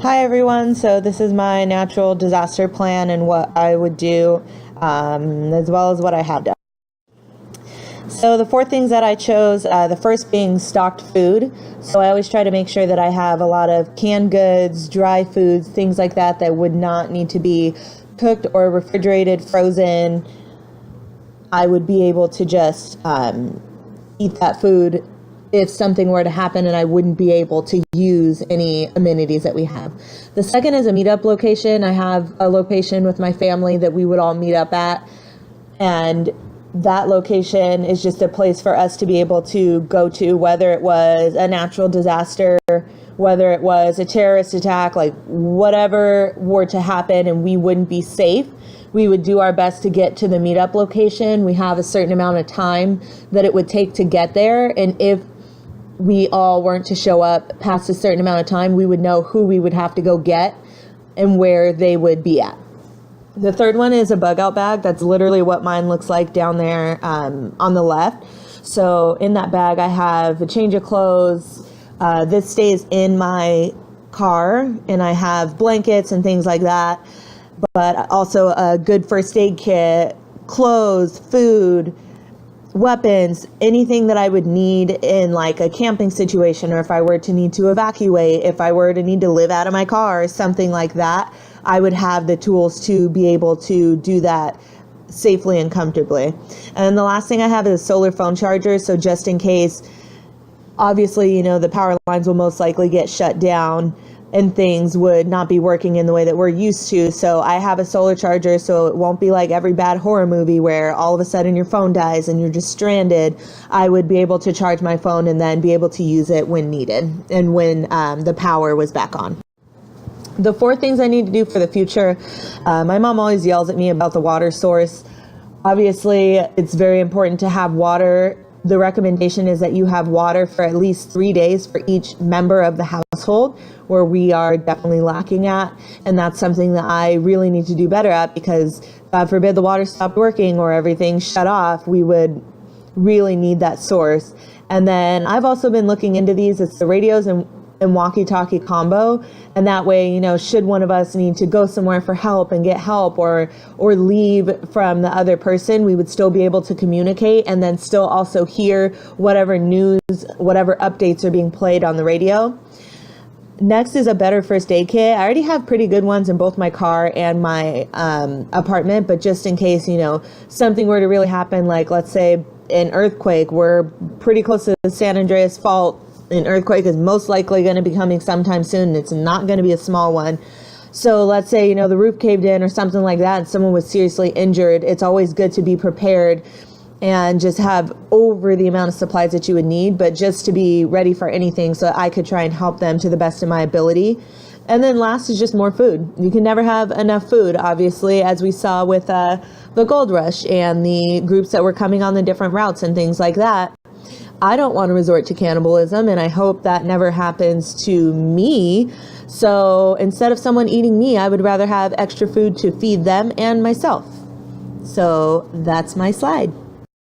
Hi everyone, so this is my natural disaster plan and what I would do, as well as what I have done. So the four things that I chose, the first being stocked food. So I always try to make sure that I have a lot of canned goods, dry foods, things like that that would not need to be cooked or refrigerated, frozen. I would be able to just eat that food if something were to happen and I wouldn't be able to use any amenities that we have. The second is a meetup location. I have a location with my family that we would all meet up at, and that location is just a place for us to be able to go to, whether it was a natural disaster, whether it was a terrorist attack, like whatever were to happen and we wouldn't be safe. We would do our best to get to the meetup location. We have a certain amount of time that it would take to get there, and if we all weren't to show up past a certain amount of time, we would know who we would have to go get and where they would be at. The third one is a bug out bag. That's literally what mine looks like down there on the left. So in that bag, I have a change of clothes. This stays in my car, and I have blankets and things like that, but also a good first aid kit, clothes, food, weapons, anything that I would need in like a camping situation, or if I were to need to evacuate, if I were to need to live out of my car or something like that, I would have the tools to be able to do that safely and comfortably. And the last thing I have is a solar phone charger. So just in case, obviously, the power lines will most likely get shut down and things would not be working in the way that we're used to. So I have a solar charger, so it won't be like every bad horror movie where all of a sudden your phone dies and you're just stranded. I would be able to charge my phone and then be able to use it when needed and when the power was back on. The four things I need to do for the future, my mom always yells at me about the water source. Obviously, it's very important to have water. The recommendation is that you have water for at least 3 days for each member of the household, where we are definitely lacking at. And that's something that I really need to do better at, because God forbid the water stopped working or everything shut off, we would really need that source. And then I've also been looking into these. It's the radios and walkie-talkie combo, and that way, should one of us need to go somewhere for help and get help or leave from the other person, we would still be able to communicate and then still also hear whatever news, whatever updates are being played on the radio. Next is a better first aid kit. I already have pretty good ones in both my car and my apartment, but just in case, something were to really happen, like let's say an earthquake. We're pretty close to the San Andreas Fault. An earthquake is most likely going to be coming sometime soon, and it's not going to be a small one. So let's say, the roof caved in or something like that and someone was seriously injured. It's always good to be prepared and just have over the amount of supplies that you would need, but just to be ready for anything so I could try and help them to the best of my ability. And then last is just more food. You can never have enough food, obviously, as we saw with the gold rush and the groups that were coming on the different routes and things like that. I don't want to resort to cannibalism, and I hope that never happens to me. So instead of someone eating me, I would rather have extra food to feed them and myself. So that's my slide.